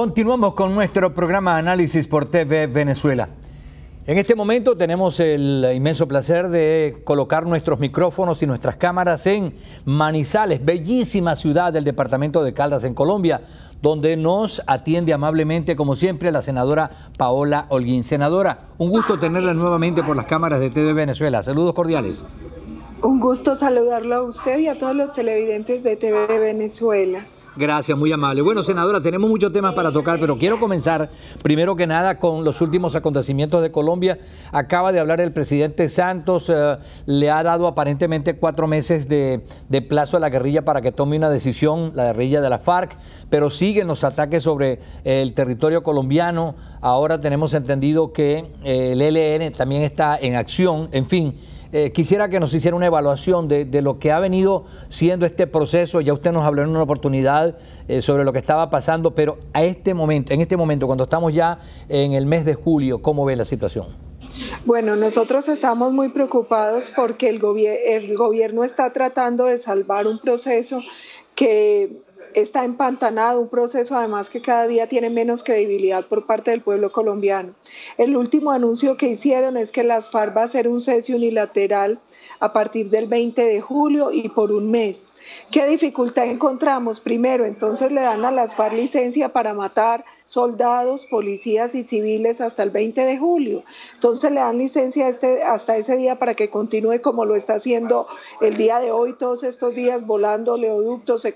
Continuamos con nuestro programa Análisis por TV Venezuela. En este momento tenemos el inmenso placer de colocar nuestros micrófonos y nuestras cámaras en Manizales, bellísima ciudad del departamento de Caldas en Colombia, donde nos atiende amablemente, como siempre, la senadora Paola Holguín. Senadora, un gusto tenerla nuevamente por las cámaras de TV Venezuela. Saludos cordiales. Un gusto saludarlo a usted y a todos los televidentes de TV Venezuela. Gracias, muy amable. Bueno, senadora, tenemos muchos temas para tocar, pero quiero comenzar primero que nada con los últimos acontecimientos de Colombia. Acaba de hablar el presidente Santos, le ha dado aparentemente 4 meses de plazo a la guerrilla para que tome una decisión, la guerrilla de la FARC, pero siguen los ataques sobre el territorio colombiano. Ahora tenemos entendido que el ELN también está en acción, en fin. Quisiera que nos hiciera una evaluación de lo que ha venido siendo este proceso. Ya usted nos habló en una oportunidad sobre lo que estaba pasando, pero en este momento, cuando estamos ya en el mes de julio, ¿cómo ve la situación? Bueno, nosotros estamos muy preocupados porque el gobierno está tratando de salvar un proceso que está empantanado, un proceso además que cada día tiene menos credibilidad por parte del pueblo colombiano. El último anuncio que hicieron es que las FARC va a hacer un cese unilateral a partir del 20 de julio y por un mes. ¿Qué dificultad encontramos? Primero, entonces le dan a las FARC licencia para matar soldados, policías y civiles hasta el 20 de julio. Entonces le dan licencia hasta ese día para que continúe como lo está haciendo el día de hoy, todos estos días volando oleoductos,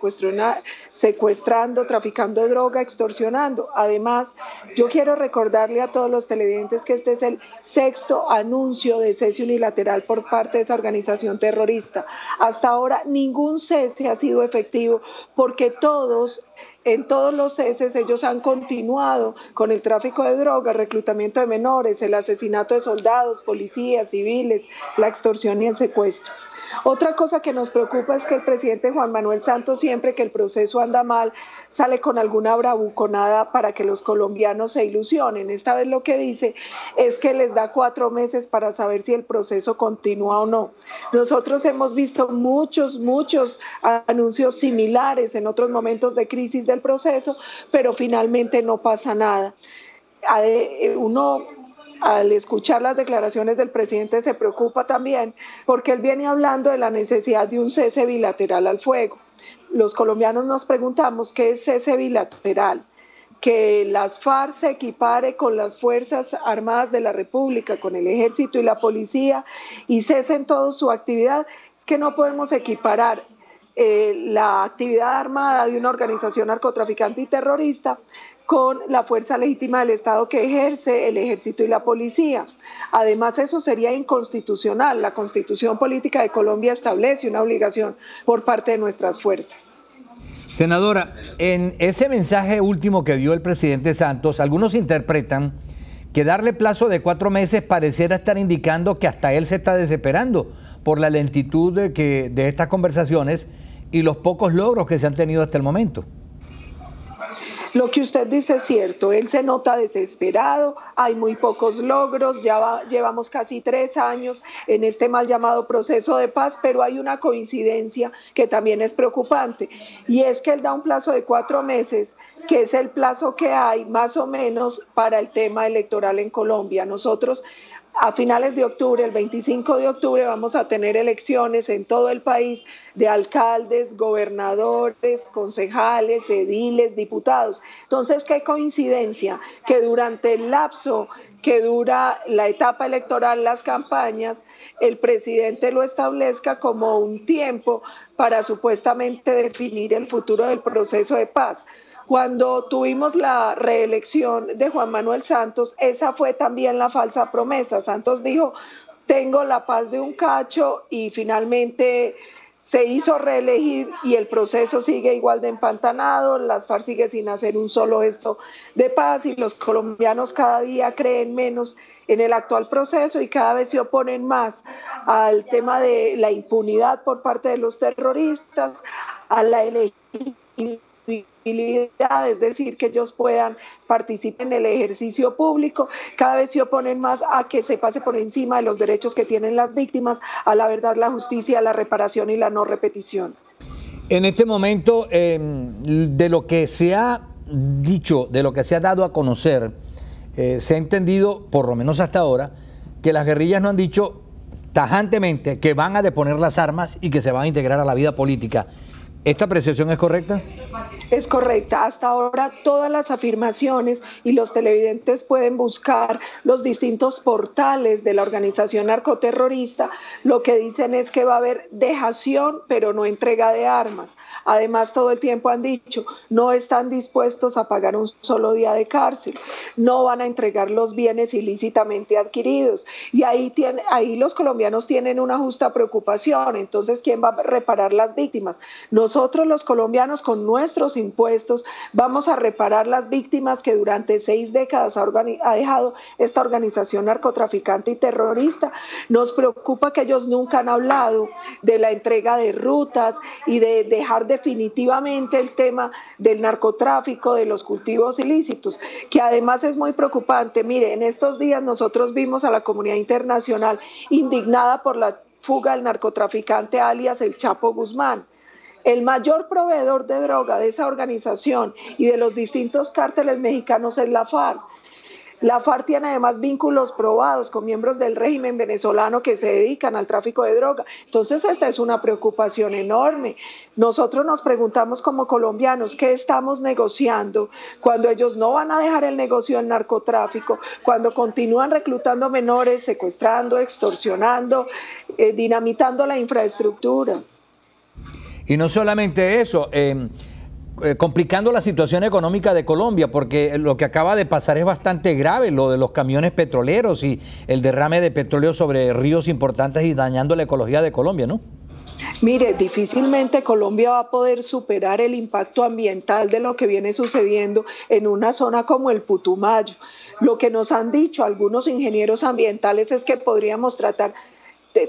secuestrando, traficando droga, extorsionando. Además, yo quiero recordarle a todos los televidentes que este es el 6º anuncio de cese unilateral por parte de esa organización terrorista. Hasta ahora ningún cese ha sido efectivo porque en todos los ceses ellos han continuado con el tráfico de drogas, reclutamiento de menores, el asesinato de soldados, policías, civiles, la extorsión y el secuestro. Otra cosa que nos preocupa es que el presidente Juan Manuel Santos, siempre que el proceso anda mal, sale con alguna bravuconada para que los colombianos se ilusionen. Esta vez lo que dice es que les da 4 meses para saber si el proceso continúa o no. Nosotros hemos visto muchos anuncios similares en otros momentos de crisis del proceso, pero finalmente no pasa nada. Al escuchar las declaraciones del presidente se preocupa también porque él viene hablando de la necesidad de un cese bilateral al fuego. Los colombianos nos preguntamos qué es cese bilateral. Que las FARC se equipare con las Fuerzas Armadas de la República, con el Ejército y la Policía y cesen toda su actividad. Es que no podemos equiparar la actividad armada de una organización narcotraficante y terrorista con la fuerza legítima del Estado que ejerce el Ejército y la Policía. Además, eso sería inconstitucional. La Constitución Política de Colombia establece una obligación por parte de nuestras fuerzas. Senadora, en ese mensaje último que dio el presidente Santos, algunos interpretan que darle plazo de 4 meses pareciera estar indicando que hasta él se está desesperando por la lentitud de estas conversaciones y los pocos logros que se han tenido hasta el momento. Lo que usted dice es cierto, él se nota desesperado, hay muy pocos logros, llevamos casi 3 años en este mal llamado proceso de paz, pero hay una coincidencia que también es preocupante, y es que él da un plazo de 4 meses, que es el plazo que hay más o menos para el tema electoral en Colombia. Nosotros a finales de octubre, el 25 de octubre, vamos a tener elecciones en todo el país de alcaldes, gobernadores, concejales, ediles, diputados. Entonces, qué coincidencia que durante el lapso que dura la etapa electoral, las campañas, el presidente lo establezca como un tiempo para supuestamente definir el futuro del proceso de paz. Cuando tuvimos la reelección de Juan Manuel Santos, esa fue también la falsa promesa. Santos dijo, tengo la paz de un cacho, y finalmente se hizo reelegir y el proceso sigue igual de empantanado, las FARC sigue sin hacer un solo gesto de paz y los colombianos cada día creen menos en el actual proceso y cada vez se oponen más al tema de la impunidad por parte de los terroristas, a la elegibilidad, es decir, que ellos puedan participar en el ejercicio público. Cada vez se oponen más a que se pase por encima de los derechos que tienen las víctimas, a la verdad, la justicia, la reparación y la no repetición. En este momento, de lo que se ha dicho, de lo que se ha dado a conocer, se ha entendido, por lo menos hasta ahora, que las guerrillas no han dicho tajantemente que van a deponer las armas y que se van a integrar a la vida política. ¿Esta apreciación es correcta? Es correcta. Hasta ahora todas las afirmaciones, y los televidentes pueden buscar los distintos portales de la organización narcoterrorista, lo que dicen es que va a haber dejación, pero no entrega de armas. Además, todo el tiempo han dicho, no están dispuestos a pagar un solo día de cárcel, no van a entregar los bienes ilícitamente adquiridos. Y ahí los colombianos tienen una justa preocupación. Entonces, ¿quién va a reparar las víctimas? Nosotros los colombianos, con nuestros impuestos, vamos a reparar las víctimas que durante 6 décadas ha dejado esta organización narcotraficante y terrorista. Nos preocupa que ellos nunca han hablado de la entrega de rutas y de dejar definitivamente el tema del narcotráfico, de los cultivos ilícitos, que además es muy preocupante. Mire, en estos días nosotros vimos a la comunidad internacional indignada por la fuga del narcotraficante alias el Chapo Guzmán. El mayor proveedor de droga de esa organización y de los distintos cárteles mexicanos es la FARC. La FARC tiene además vínculos probados con miembros del régimen venezolano que se dedican al tráfico de droga. Entonces esta es una preocupación enorme. Nosotros nos preguntamos como colombianos qué estamos negociando cuando ellos no van a dejar el negocio del narcotráfico, cuando continúan reclutando menores, secuestrando, extorsionando, dinamitando la infraestructura. Y no solamente eso, complicando la situación económica de Colombia, porque lo que acaba de pasar es bastante grave, lo de los camiones petroleros y el derrame de petróleo sobre ríos importantes y dañando la ecología de Colombia, ¿no? Mire, difícilmente Colombia va a poder superar el impacto ambiental de lo que viene sucediendo en una zona como el Putumayo. Lo que nos han dicho algunos ingenieros ambientales es que podríamos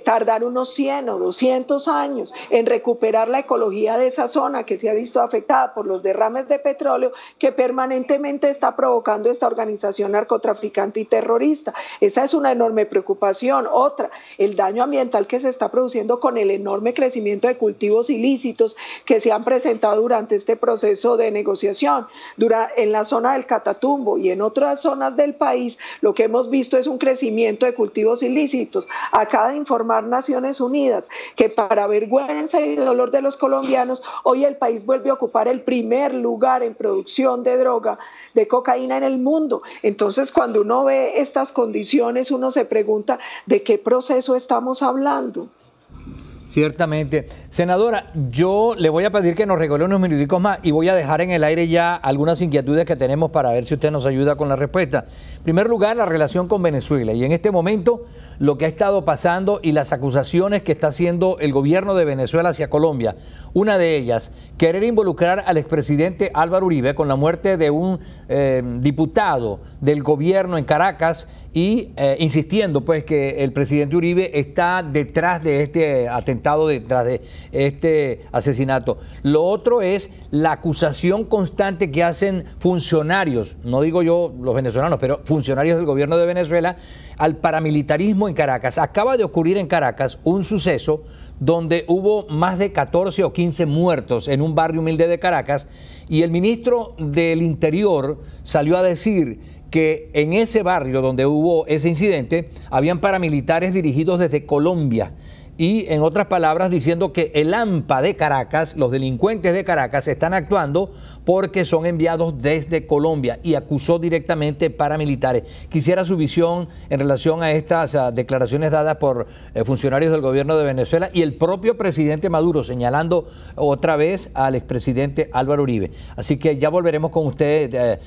tardar unos 100 o 200 años en recuperar la ecología de esa zona que se ha visto afectada por los derrames de petróleo que permanentemente está provocando esta organización narcotraficante y terrorista. Esa es una enorme preocupación. Otra, el daño ambiental que se está produciendo con el enorme crecimiento de cultivos ilícitos que se han presentado durante este proceso de negociación. En la zona del Catatumbo y en otras zonas del país, lo que hemos visto es un crecimiento de cultivos ilícitos. Acaba de informar Naciones Unidas que, para vergüenza y dolor de los colombianos, hoy el país vuelve a ocupar el primer lugar en producción de droga, de cocaína en el mundo. Entonces, cuando uno ve estas condiciones, uno se pregunta de qué proceso estamos hablando. Ciertamente. Senadora, yo le voy a pedir que nos regale unos minuticos más y voy a dejar en el aire ya algunas inquietudes que tenemos para ver si usted nos ayuda con la respuesta. En primer lugar, la relación con Venezuela y en este momento lo que ha estado pasando y las acusaciones que está haciendo el gobierno de Venezuela hacia Colombia. Una de ellas, querer involucrar al expresidente Álvaro Uribe con la muerte de un diputado del gobierno en Caracas y insistiendo pues que el presidente Uribe está detrás de este atentado, detrás de este asesinato. Lo otro es la acusación constante que hacen funcionarios, no digo yo los venezolanos, pero funcionarios del gobierno de Venezuela, al paramilitarismo en Caracas. Acaba de ocurrir en Caracas un suceso donde hubo más de 14 o 15 muertos en un barrio humilde de Caracas y el ministro del Interior salió a decir que en ese barrio donde hubo ese incidente habían paramilitares dirigidos desde Colombia. Y en otras palabras diciendo que el AMPA de Caracas, los delincuentes de Caracas están actuando porque son enviados desde Colombia y acusó directamente paramilitares. Quisiera su visión en relación a estas declaraciones dadas por funcionarios del gobierno de Venezuela y el propio presidente Maduro señalando otra vez al expresidente Álvaro Uribe. Así que ya volveremos con usted,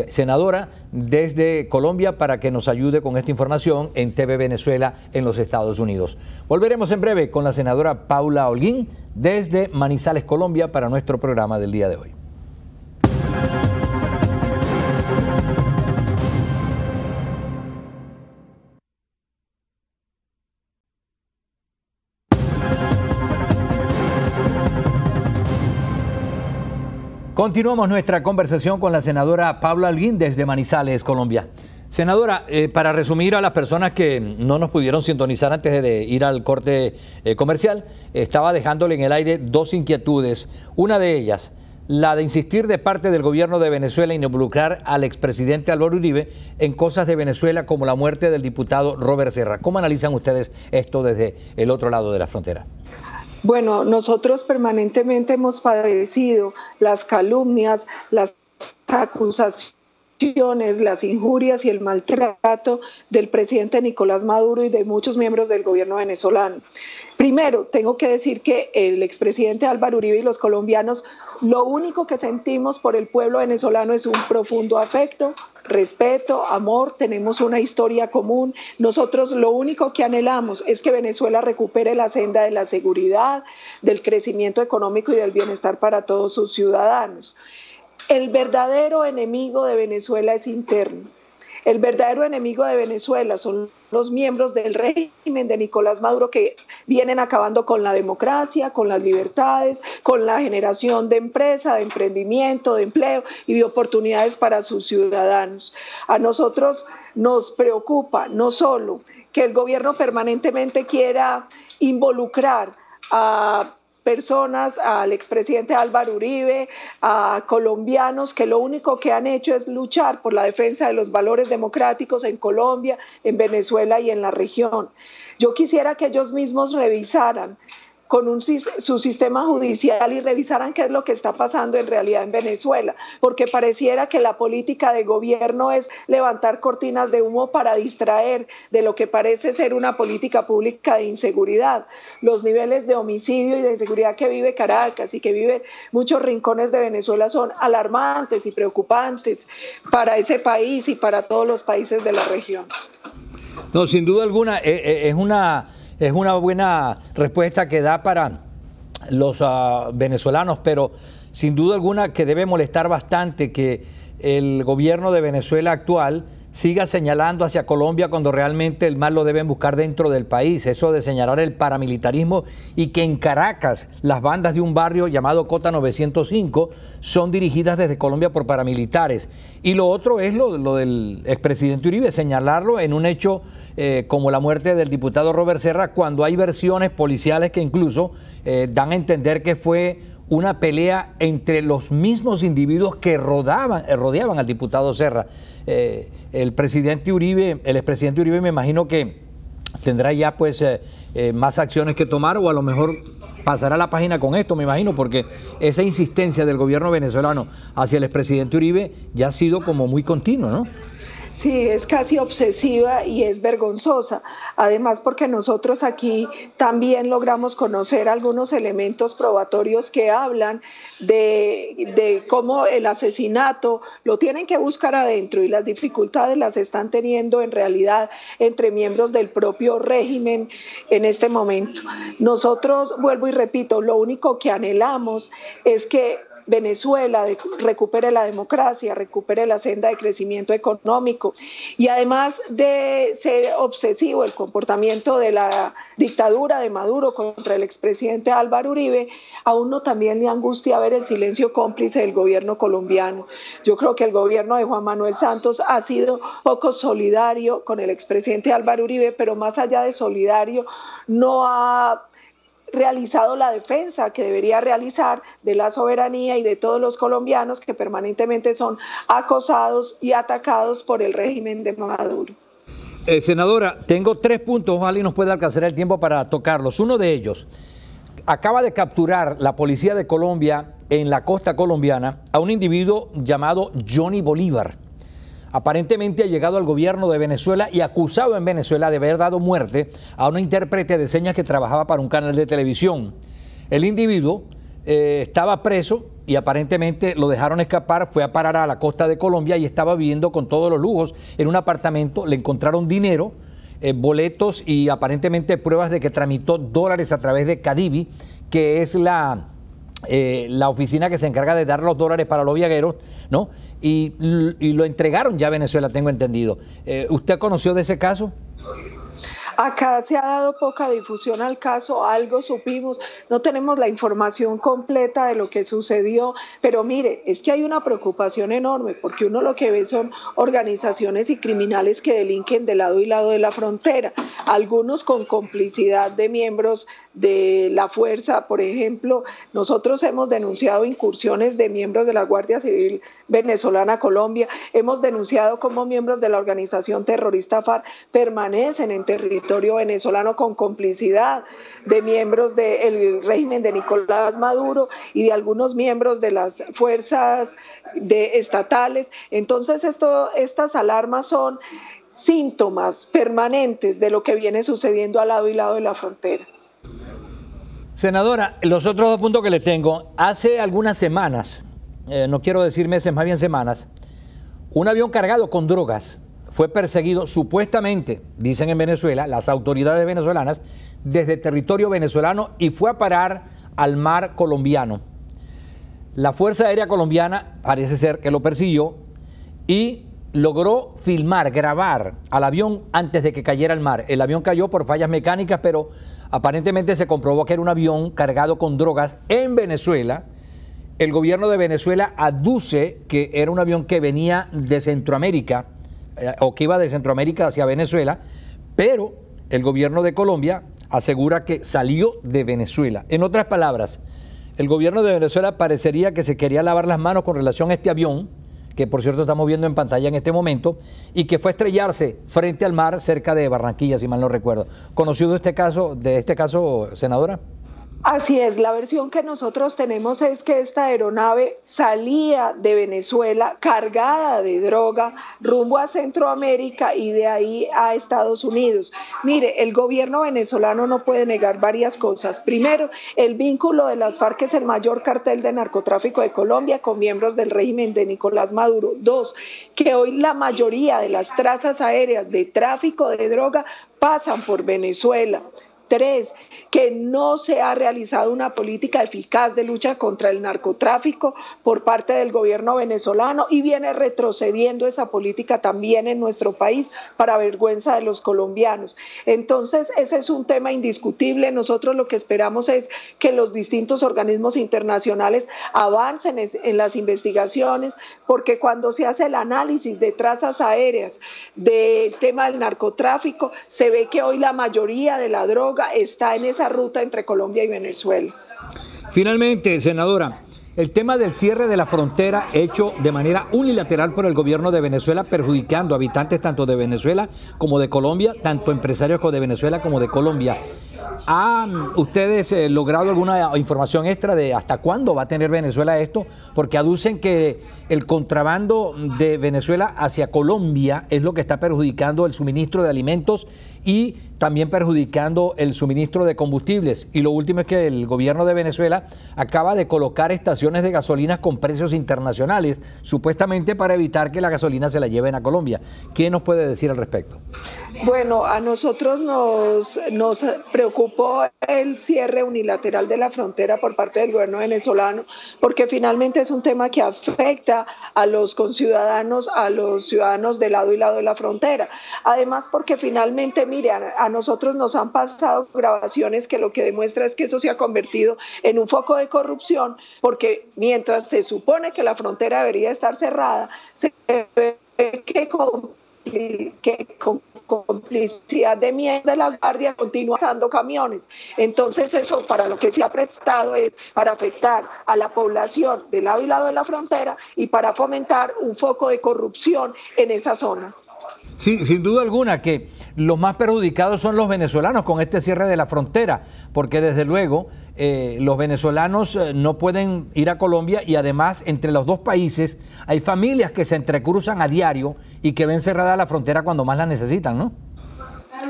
senadora, desde Colombia para que nos ayude con esta información en TV Venezuela en los Estados Unidos. Volveremos en breve con la senadora Paula Holguín desde Manizales, Colombia, para nuestro programa del día de hoy. Continuamos nuestra conversación con la senadora Paula Holguín desde Manizales, Colombia. Senadora, para resumir a las personas que no nos pudieron sintonizar antes de ir al corte comercial, estaba dejándole en el aire dos inquietudes. Una de ellas, la de insistir de parte del gobierno de Venezuela en involucrar al expresidente Álvaro Uribe en cosas de Venezuela como la muerte del diputado Robert Serra. ¿Cómo analizan ustedes esto desde el otro lado de la frontera? Bueno, nosotros permanentemente hemos padecido las calumnias, las acusaciones, las injurias y el maltrato del presidente Nicolás Maduro y de muchos miembros del gobierno venezolano. Primero, tengo que decir que el expresidente Álvaro Uribe y los colombianos, lo único que sentimos por el pueblo venezolano es un profundo afecto, respeto, amor, tenemos una historia común. Nosotros lo único que anhelamos es que Venezuela recupere la senda de la seguridad, del crecimiento económico y del bienestar para todos sus ciudadanos. El verdadero enemigo de Venezuela es interno. El verdadero enemigo de Venezuela son los miembros del régimen de Nicolás Maduro que vienen acabando con la democracia, con las libertades, con la generación de empresa, de emprendimiento, de empleo y de oportunidades para sus ciudadanos. A nosotros nos preocupa no solo que el gobierno permanentemente quiera involucrar a personas, al expresidente Álvaro Uribe, a colombianos que lo único que han hecho es luchar por la defensa de los valores democráticos en Colombia, en Venezuela y en la región. Yo quisiera que ellos mismos revisaran con su sistema judicial y revisaran qué es lo que está pasando en realidad en Venezuela, porque pareciera que la política de gobierno es levantar cortinas de humo para distraer de lo que parece ser una política pública de inseguridad. Los niveles de homicidio y de inseguridad que vive Caracas y que viven muchos rincones de Venezuela son alarmantes y preocupantes para ese país y para todos los países de la región. No, sin duda alguna, es una buena respuesta que da para los venezolanos, pero sin duda alguna que debe molestar bastante que el gobierno de Venezuela actual siga señalando hacia Colombia cuando realmente el mal lo deben buscar dentro del país. Eso de señalar el paramilitarismo y que en Caracas las bandas de un barrio llamado Cota 905 son dirigidas desde Colombia por paramilitares. Y lo otro es lo del expresidente Uribe, señalarlo en un hecho como la muerte del diputado Robert Serra, cuando hay versiones policiales que incluso dan a entender que fue una pelea entre los mismos individuos que rodeaban al diputado Serra. El expresidente Uribe me imagino que tendrá ya pues más acciones que tomar, o a lo mejor pasará la página con esto, me imagino, porque esa insistencia del gobierno venezolano hacia el expresidente Uribe ya ha sido como muy continua, ¿no? Sí, es casi obsesiva y es vergonzosa. Además, porque nosotros aquí también logramos conocer algunos elementos probatorios que hablan de cómo el asesinato lo tienen que buscar adentro y las dificultades las están teniendo en realidad entre miembros del propio régimen en este momento. Nosotros, vuelvo y repito, lo único que anhelamos es que Venezuela recupere la democracia, recupere la senda de crecimiento económico, y además de ser obsesivo el comportamiento de la dictadura de Maduro contra el expresidente Álvaro Uribe, a uno también le angustia ver el silencio cómplice del gobierno colombiano. Yo creo que el gobierno de Juan Manuel Santos ha sido poco solidario con el expresidente Álvaro Uribe, pero más allá de solidario no ha realizado la defensa que debería realizar de la soberanía y de todos los colombianos que permanentemente son acosados y atacados por el régimen de Maduro. Senadora, tengo 3 puntos, ojalá y nos pueda alcanzar el tiempo para tocarlos. Uno de ellos, acaba de capturar la policía de Colombia en la costa colombiana a un individuo llamado Johnny Bolívar. Aparentemente ha llegado al gobierno de Venezuela y acusado en Venezuela de haber dado muerte a una intérprete de señas que trabajaba para un canal de televisión. El individuo estaba preso y aparentemente lo dejaron escapar, fue a parar a la costa de Colombia y estaba viviendo con todos los lujos en un apartamento. Le encontraron dinero, boletos y aparentemente pruebas de que tramitó dólares a través de Cadivi, que es la oficina que se encarga de dar los dólares para los viajeros, ¿no? Y lo entregaron ya a Venezuela, tengo entendido. ¿Usted conoció de ese caso? Acá se ha dado poca difusión al caso, algo supimos, no tenemos la información completa de lo que sucedió, pero mire, es que hay una preocupación enorme porque uno lo que ve son organizaciones y criminales que delinquen de lado y lado de la frontera, algunos con complicidad de miembros de la fuerza. Por ejemplo, nosotros hemos denunciado incursiones de miembros de la Guardia Civil venezolana a Colombia, hemos denunciado cómo miembros de la organización terrorista FARC permanecen en territorio venezolano con complicidad de miembros del régimen de Nicolás Maduro y de algunos miembros de las fuerzas estatales. Entonces estas alarmas son síntomas permanentes de lo que viene sucediendo al lado y lado de la frontera. Senadora, los otros dos puntos que le tengo, hace algunas semanas, no quiero decir meses, más bien semanas, un avión cargado con drogas fue perseguido supuestamente, dicen en Venezuela, las autoridades venezolanas, desde territorio venezolano y fue a parar al mar colombiano. La Fuerza Aérea Colombiana parece ser que lo persiguió y logró filmar, grabar al avión antes de que cayera al mar. El avión cayó por fallas mecánicas, pero aparentemente se comprobó que era un avión cargado con drogas en Venezuela. El gobierno de Venezuela aduce que era un avión que venía de Centroamérica, o que iba de Centroamérica hacia Venezuela, pero el gobierno de Colombia asegura que salió de Venezuela. En otras palabras, el gobierno de Venezuela parecería que se quería lavar las manos con relación a este avión, que por cierto estamos viendo en pantalla en este momento, y que fue a estrellarse frente al mar cerca de Barranquilla, si mal no recuerdo. ¿Conocido este caso, senadora? Así es, la versión que nosotros tenemos es que esta aeronave salía de Venezuela cargada de droga rumbo a Centroamérica y de ahí a Estados Unidos. Mire, el gobierno venezolano no puede negar varias cosas. Primero, el vínculo de las FARC es el mayor cartel de narcotráfico de Colombia con miembros del régimen de Nicolás Maduro. Dos, que hoy la mayoría de las trazas aéreas de tráfico de droga pasan por Venezuela. Tres, que no se ha realizado una política eficaz de lucha contra el narcotráfico por parte del gobierno venezolano y viene retrocediendo esa política también en nuestro país para vergüenza de los colombianos. Entonces, ese es un tema indiscutible. Nosotros lo que esperamos es que los distintos organismos internacionales avancen en las investigaciones, porque cuando se hace el análisis de trazas aéreas del tema del narcotráfico, se ve que hoy la mayoría de la droga está en esa ruta entre Colombia y Venezuela. Finalmente, senadora, el tema del cierre de la frontera hecho de manera unilateral por el gobierno de Venezuela, perjudicando a habitantes tanto de Venezuela como de Colombia, tanto empresarios de Venezuela como de Colombia. ¿Han ustedes logrado alguna información extra de hasta cuándo va a tener Venezuela esto? Porque aducen que el contrabando de Venezuela hacia Colombia es lo que está perjudicando el suministro de alimentos y también perjudicando el suministro de combustibles. Y lo último es que el gobierno de Venezuela acaba de colocar estaciones de gasolinas con precios internacionales, supuestamente para evitar que la gasolina se la lleven a Colombia. ¿Qué nos puede decir al respecto? Bueno, a nosotros nos preocupó el cierre unilateral de la frontera por parte del gobierno venezolano, porque finalmente es un tema que afecta a los conciudadanos, a los ciudadanos de lado y lado de la frontera. Además, porque finalmente, mire, a nosotros nos han pasado grabaciones que lo que demuestra es que eso se ha convertido en un foco de corrupción, porque mientras se supone que la frontera debería estar cerrada, se ve que con complicidad de miembros de la Guardia continúa pasando camiones. Entonces eso para lo que se ha prestado es para afectar a la población de lado y lado de la frontera y para fomentar un foco de corrupción en esa zona. Sí, sin duda alguna que los más perjudicados son los venezolanos con este cierre de la frontera, porque desde luego los venezolanos no pueden ir a Colombia y además entre los dos países hay familias que se entrecruzan a diario y que ven cerrada la frontera cuando más la necesitan, ¿no?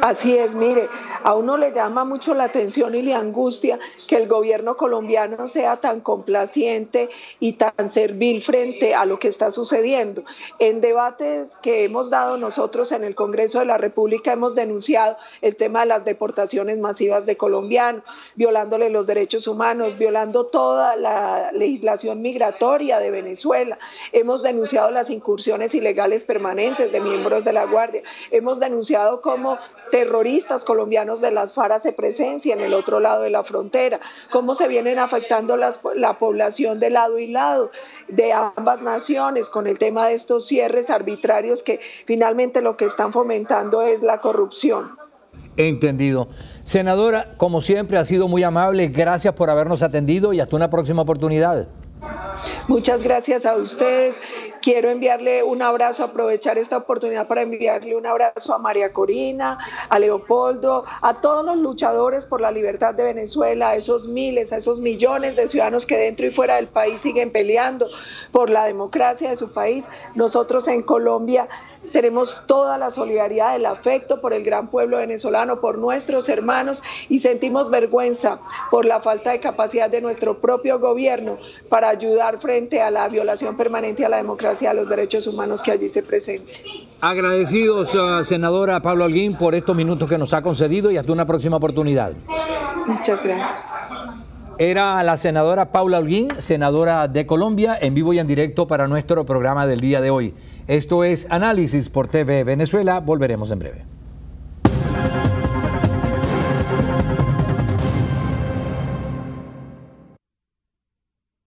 Así es, mire, a uno le llama mucho la atención y le angustia que el gobierno colombiano sea tan complaciente y tan servil frente a lo que está sucediendo. En debates que hemos dado nosotros en el Congreso de la República hemos denunciado el tema de las deportaciones masivas de colombianos, violándole los derechos humanos, violando toda la legislación migratoria de Venezuela. Hemos denunciado las incursiones ilegales permanentes de miembros de la Guardia. Hemos denunciado cómo terroristas colombianos de las FARC se presencian en el otro lado de la frontera, cómo se vienen afectando la población de lado y lado de ambas naciones con el tema de estos cierres arbitrarios que finalmente lo que están fomentando es la corrupción. Entendido. Senadora, como siempre, ha sido muy amable. Gracias por habernos atendido y hasta una próxima oportunidad. Muchas gracias a ustedes. Quiero enviarle un abrazo, aprovechar esta oportunidad para enviarle un abrazo a María Corina, a Leopoldo, a todos los luchadores por la libertad de Venezuela, a esos miles, a esos millones de ciudadanos que dentro y fuera del país siguen peleando por la democracia de su país. Nosotros en Colombia tenemos toda la solidaridad, el afecto por el gran pueblo venezolano, por nuestros hermanos, y sentimos vergüenza por la falta de capacidad de nuestro propio gobierno para ayudar frente a la violación permanente a la democracia y a los derechos humanos que allí se presentan. Agradecidos, senadora Paula Holguín, por estos minutos que nos ha concedido y hasta una próxima oportunidad. Muchas gracias. Era la senadora Paula Holguín, senadora de Colombia, en vivo y en directo para nuestro programa del día de hoy. Esto es Análisis por TV Venezuela. Volveremos en breve.